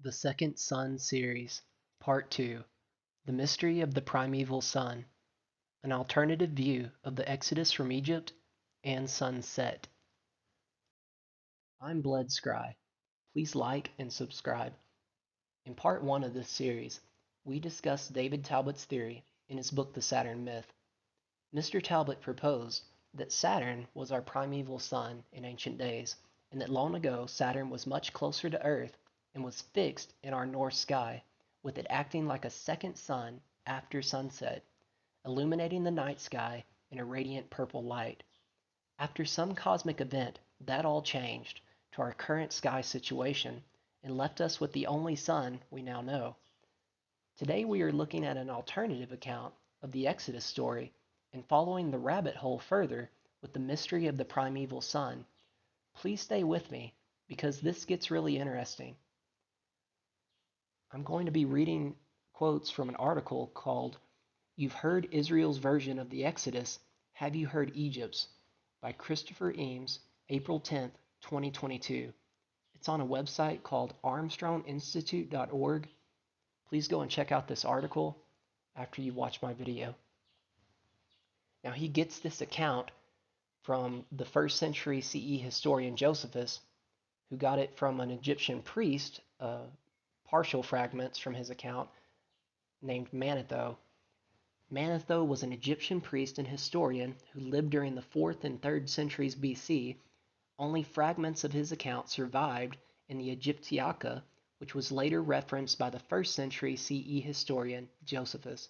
The Second Sun Series, Part 2, The Mystery of the Primeval Sun, an alternative view of the Exodus from Egypt and sunset. I'm Bled Scry. Please like and subscribe. In Part 1 of this series, we discussed David Talbot's theory in his book The Saturn Myth. Mr. Talbot proposed that Saturn was our primeval sun in ancient days, and that long ago Saturn was much closer to Earth and was fixed in our north sky, with it acting like a second sun after sunset, illuminating the night sky in a radiant purple light. After some cosmic event, that all changed to our current sky situation and left us with the only sun we now know. Today we are looking at an alternative account of the Exodus story and following the rabbit hole further with the mystery of the primeval sun. Please stay with me because this gets really interesting. I'm going to be reading quotes from an article called You've Heard Israel's Version of the Exodus, Have You Heard Egypt's? By Christopher Eames, April 10th, 2022. It's on a website called armstronginstitute.org. Please go and check out this article after you watch my video. Now he gets this account from the 1st century CE historian Josephus, who got it from an Egyptian priest, partial fragments from his account, named Manetho. Manetho was an Egyptian priest and historian who lived during the 4th and 3rd centuries BC. Only fragments of his account survived in the Egyptiaca, which was later referenced by the 1st century CE historian Josephus.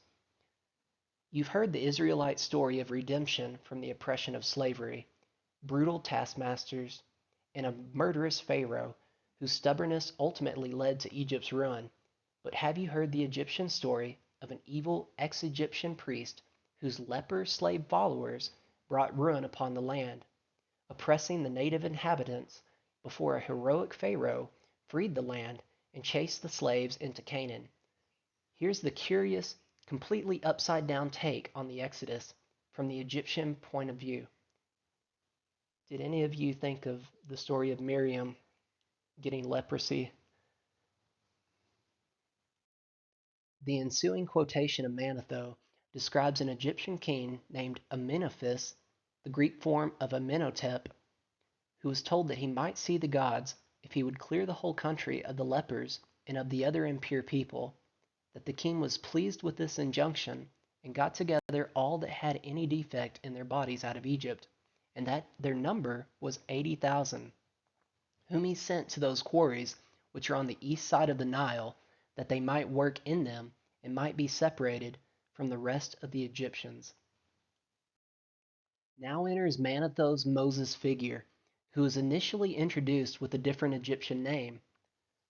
You've heard the Israelite story of redemption from the oppression of slavery, brutal taskmasters, and a murderous Pharaoh whose stubbornness ultimately led to Egypt's ruin. But have you heard the Egyptian story of an evil ex-Egyptian priest whose leper slave followers brought ruin upon the land, oppressing the native inhabitants before a heroic Pharaoh freed the land and chased the slaves into Canaan? Here's the curious, completely upside-down take on the Exodus from the Egyptian point of view. Did any of you think of the story of Miriam getting leprosy? The ensuing quotation of Manetho describes an Egyptian king named Amenophis, the Greek form of Amenhotep, who was told that he might see the gods if he would clear the whole country of the lepers and of the other impure people, that the king was pleased with this injunction and got together all that had any defect in their bodies out of Egypt, and that their number was 80,000, whom he sent to those quarries which are on the east side of the Nile, that they might work in them and might be separated from the rest of the Egyptians. Now enters Manetho's Moses figure, who is initially introduced with a different Egyptian name.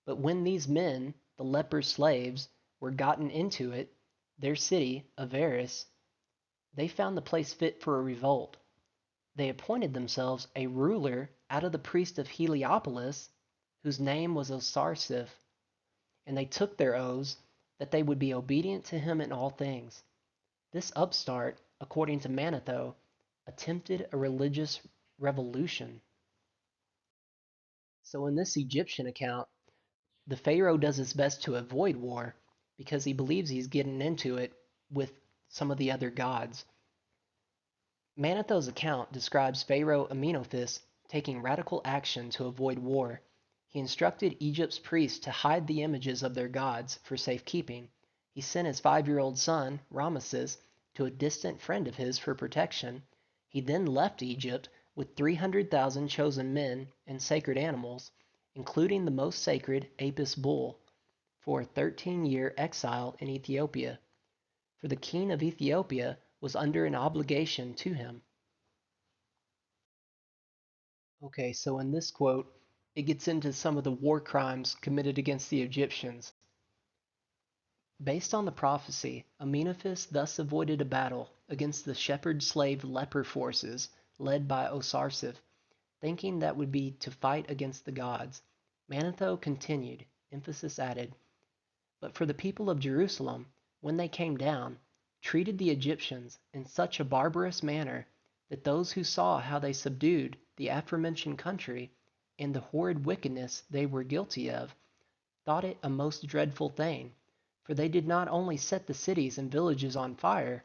But when these men, the leper slaves, were gotten into it, their city, Avaris, they found the place fit for a revolt. They appointed themselves a ruler out of the priest of Heliopolis, whose name was Osarsiph, and they took their oaths that they would be obedient to him in all things. This upstart, according to Manetho, attempted a religious revolution. So in this Egyptian account, the Pharaoh does his best to avoid war because he believes he's getting into it with some of the other gods. Manetho's account describes Pharaoh Amenophis taking radical action to avoid war. He instructed Egypt's priests to hide the images of their gods for safekeeping. He sent his 5-year-old son, Ramesses, to a distant friend of his for protection. He then left Egypt with 300,000 chosen men and sacred animals, including the most sacred Apis bull, for a 13-year exile in Ethiopia. For the king of Ethiopia was under an obligation to him. Okay, so in this quote, it gets into some of the war crimes committed against the Egyptians. Based on the prophecy, Amenophis thus avoided a battle against the shepherd-slave leper forces led by Osarsiph, thinking that would be to fight against the gods. Manetho continued, emphasis added, but for the people of Jerusalem, when they came down, treated the Egyptians in such a barbarous manner that those who saw how they subdued the aforementioned country and the horrid wickedness they were guilty of, thought it a most dreadful thing, for they did not only set the cities and villages on fire,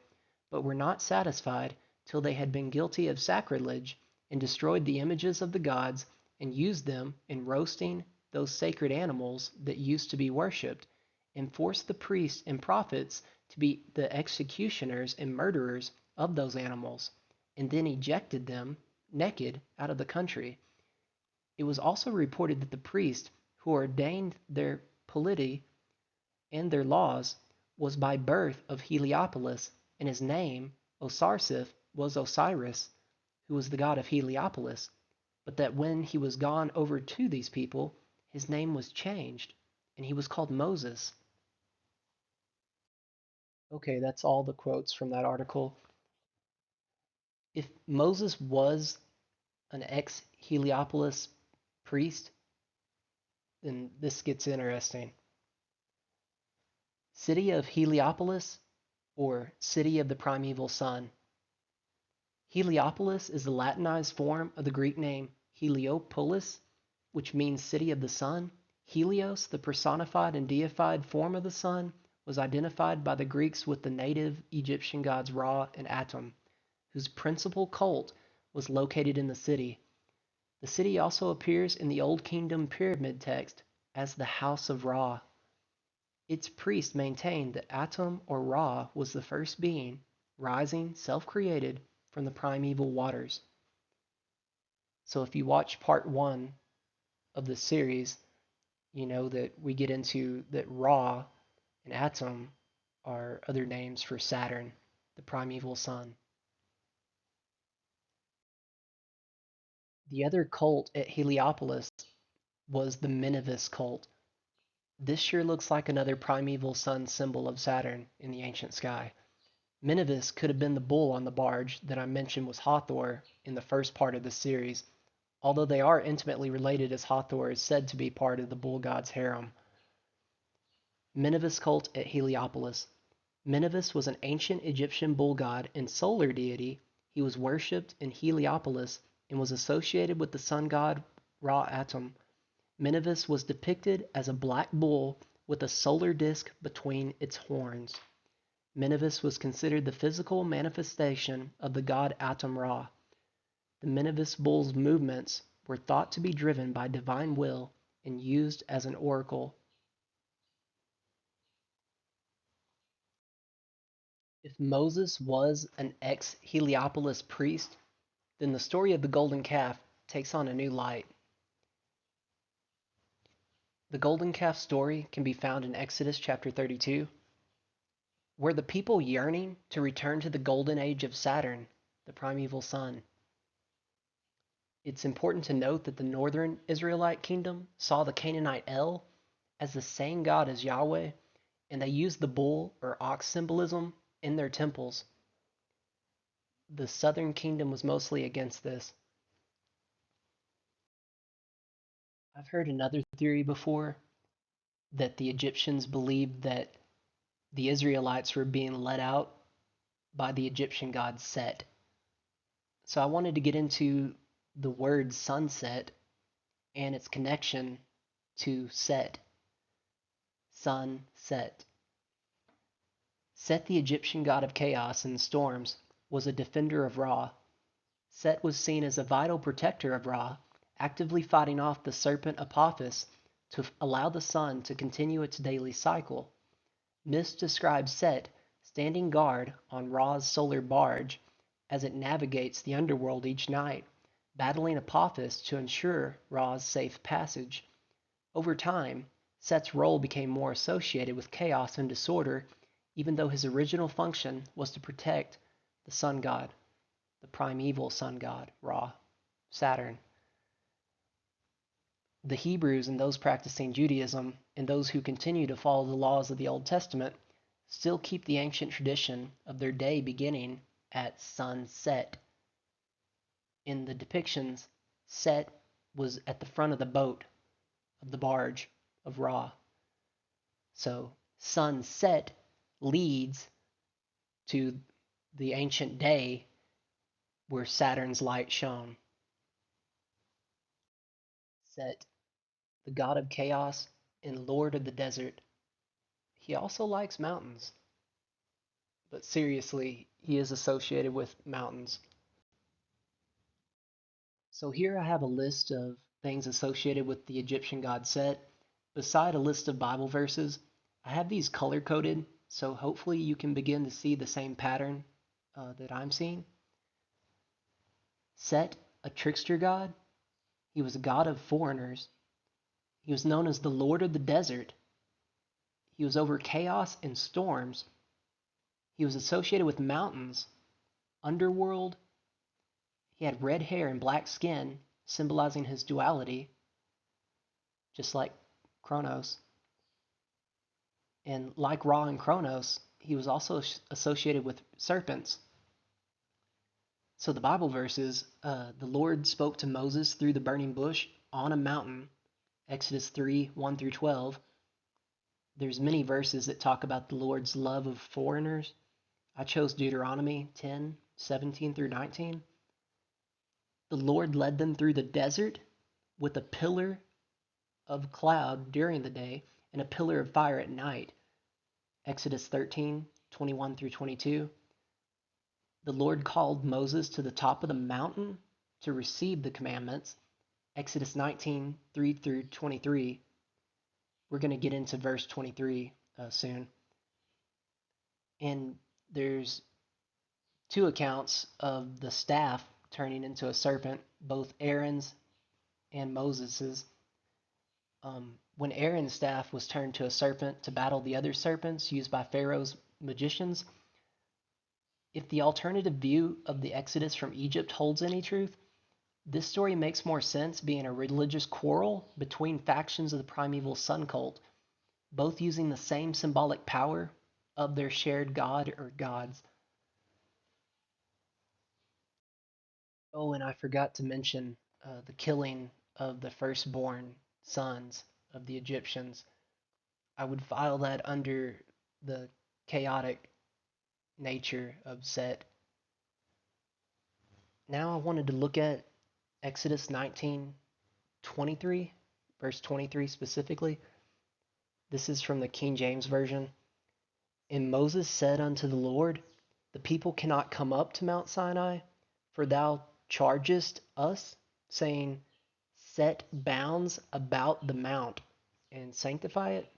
but were not satisfied till they had been guilty of sacrilege, and destroyed the images of the gods, and used them in roasting those sacred animals that used to be worshipped, and forced the priests and prophets to be the executioners and murderers of those animals, and then ejected them naked out of the country. It was also reported that the priests who ordained their polity and their laws was by birth of Heliopolis, and his name, Osarsiph, was Osiris, who was the god of Heliopolis, but that when he was gone over to these people, his name was changed, and he was called Moses. Okay, that's all the quotes from that article. If Moses was an ex Heliopolis priest, then this gets interesting. City of Heliopolis, or City of the Primeval Sun. Heliopolis is the Latinized form of the Greek name Heliopolis, which means city of the sun. Helios, the personified and deified form of the sun, was identified by the Greeks with the native Egyptian gods Ra and Atum, whose principal cult was located in the city. The city also appears in the Old Kingdom pyramid text as the House of Ra. Its priests maintained that Atum or Ra was the first being, rising, self-created, from the primeval waters. So if you watch part one of the series, you know that we get into that Ra and Atum are other names for Saturn, the primeval sun. The other cult at Heliopolis was the Minivis cult. This sure looks like another primeval sun symbol of Saturn in the ancient sky. Minivis could have been the bull on the barge that I mentioned was Hathor in the first part of the series, although they are intimately related as Hathor is said to be part of the bull god's harem. Minivis cult at Heliopolis. Minivis was an ancient Egyptian bull god and solar deity. He was worshipped in Heliopolis and was associated with the sun god Ra Atum. Minivis was depicted as a black bull with a solar disk between its horns. Minivis was considered the physical manifestation of the god Atum Ra. The Minivis bull's movements were thought to be driven by divine will and used as an oracle. If Moses was an ex Heliopolis priest, then the story of the golden calf takes on a new light. The golden calf story can be found in Exodus chapter 32. Were the people yearning to return to the golden age of Saturn, the primeval sun? It's important to note that the northern Israelite kingdom saw the Canaanite El as the same god as Yahweh, and they used the bull or ox symbolism in their temples. The southern kingdom was mostly against this. I've heard another theory before that the Egyptians believed that the Israelites were being led out by the Egyptian god Set. So I wanted to get into the word sunset and its connection to Set. Sun, Set. Set, the Egyptian god of chaos and storms, was a defender of Ra. Set was seen as a vital protector of Ra, actively fighting off the serpent Apophis to allow the sun to continue its daily cycle. Myths describe Set standing guard on Ra's solar barge as it navigates the underworld each night, battling Apophis to ensure Ra's safe passage. Over time, Set's role became more associated with chaos and disorder, even though his original function was to protect the sun god, the primeval sun god, Ra, Saturn. The Hebrews and those practicing Judaism, and those who continue to follow the laws of the Old Testament, still keep the ancient tradition of their day beginning at sunset. In the depictions, Set was at the front of the boat, of the barge, of Ra. So sunset leads to the ancient day where Saturn's light shone. Set, the god of chaos and Lord of the desert. He also likes mountains, but seriously, he is associated with mountains. So here I have a list of things associated with the Egyptian god Set. Beside a list of Bible verses, I have these color coded, so hopefully you can begin to see the same pattern that I'm seeing. Set, a trickster god, he was a god of foreigners. He was known as the Lord of the desert. He was over chaos and storms. He was associated with mountains, underworld. He had red hair and black skin, symbolizing his duality, just like Kronos. And like Ra and Kronos, he was also associated with serpents. So the Bible verses, the Lord spoke to Moses through the burning bush on a mountain, Exodus 3, 1 through 12. There's many verses that talk about the Lord's love of foreigners. I chose Deuteronomy 10, 17 through 19. The Lord led them through the desert with a pillar of cloud during the day and a pillar of fire at night, Exodus 13, 21 through 22. The Lord called Moses to the top of the mountain to receive the commandments, Exodus 19, 3 through 23. We're going to get into verse 23 soon. And there's two accounts of the staff turning into a serpent, both Aaron's and Moses's. When Aaron's staff was turned to a serpent to battle the other serpents used by Pharaoh's magicians, if the alternative view of the Exodus from Egypt holds any truth, this story makes more sense being a religious quarrel between factions of the Primeval Sun cult, both using the same symbolic power of their shared god or gods. Oh, and I forgot to mention the killing of the firstborn sons of the Egyptians. I would file that under the chaotic nature of Set. Now I wanted to look at Exodus 19:23, verse 23 specifically. This is from the King James Version. And Moses said unto the Lord, the people cannot come up to Mount Sinai, for thou chargest us, saying, set bounds about the mount and sanctify it.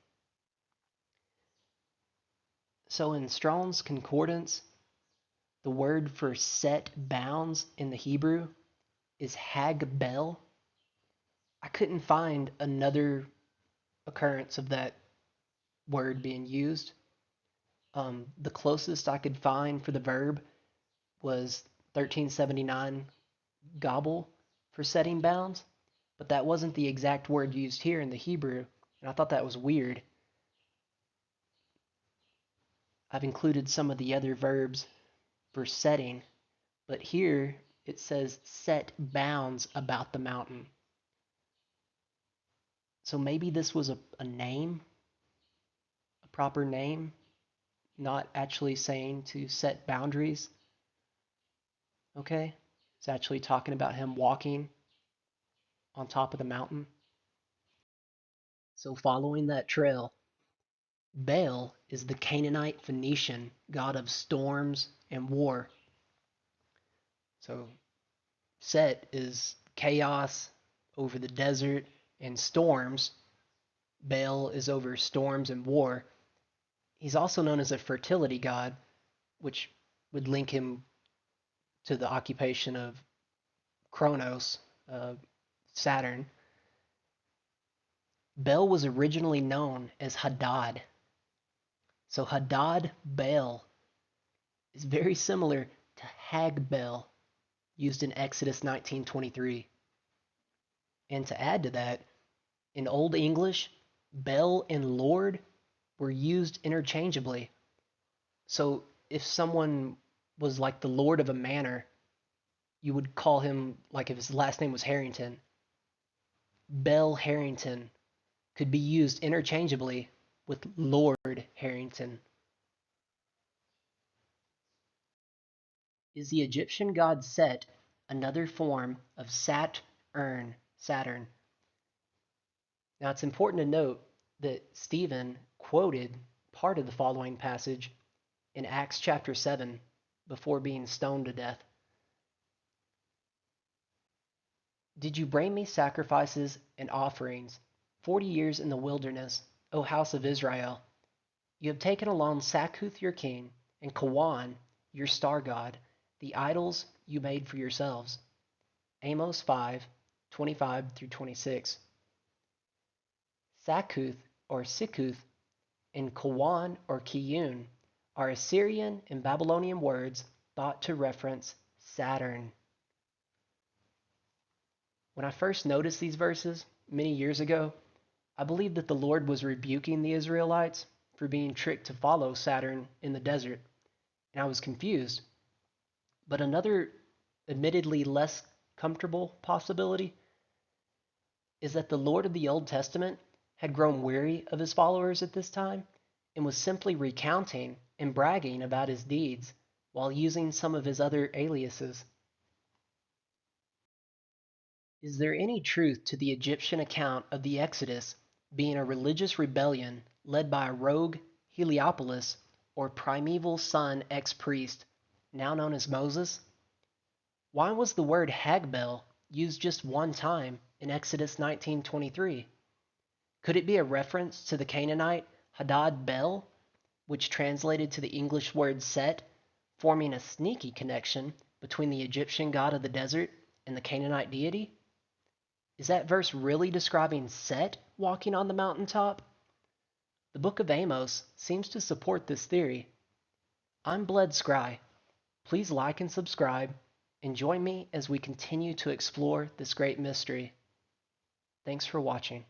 So in Strong's Concordance, the word for set bounds in the Hebrew is hagbel. I couldn't find another occurrence of that word being used. The closest I could find for the verb was 1379 gobble for setting bounds, but that wasn't the exact word used here in the Hebrew, and I thought that was weird. I've included some of the other verbs for setting, but here it says set bounds about the mountain. So maybe this was a name, a proper name, not actually saying to set boundaries. Okay? It's actually talking about him walking on top of the mountain. So following that trail, Baal is the Canaanite Phoenician god of storms and war. So Set is chaos over the desert and storms. Baal is over storms and war. He's also known as a fertility god, which would link him to the occupation of Kronos, Saturn. Baal was originally known as Hadad. So Hadad Baal is very similar to Hagbel, used in Exodus 19:23. And to add to that, in Old English, Bel and Lord were used interchangeably. So if someone was like the Lord of a manor, you would call him, like if his last name was Harrington, Bell Harrington could be used interchangeably with Lord Harrington. Is the Egyptian god Set another form of Saturn? Now it's important to note that Stephen quoted part of the following passage in Acts chapter 7 before being stoned to death. Did you bring me sacrifices and offerings 40 years in the wilderness, O house of Israel? You have taken along Sakkuth your king, and Kawan your star god, the idols you made for yourselves. Amos 5:25 through 26. Sakkuth or Sikkuth and Kawan or Kiyun are Assyrian and Babylonian words thought to reference Saturn. When I first noticed these verses many years ago, I believed that the Lord was rebuking the Israelites for being tricked to follow Saturn in the desert, and I was confused. But another, admittedly less comfortable possibility is that the Lord of the Old Testament had grown weary of his followers at this time and was simply recounting and bragging about his deeds while using some of his other aliases. Is there any truth to the Egyptian account of the Exodus being a religious rebellion led by a rogue Heliopolis or Primeval Sun ex-priest, now known as Moses? Why was the word Hagbel used just one time in Exodus 19:23? Could it be a reference to the Canaanite Hadad Bel, which translated to the English word Set, forming a sneaky connection between the Egyptian god of the desert and the Canaanite deity? Is that verse really describing Set walking on the mountaintop? The book of Amos seems to support this theory. I'm Bled Scry. Please like and subscribe, and join me as we continue to explore this great mystery. Thanks for watching.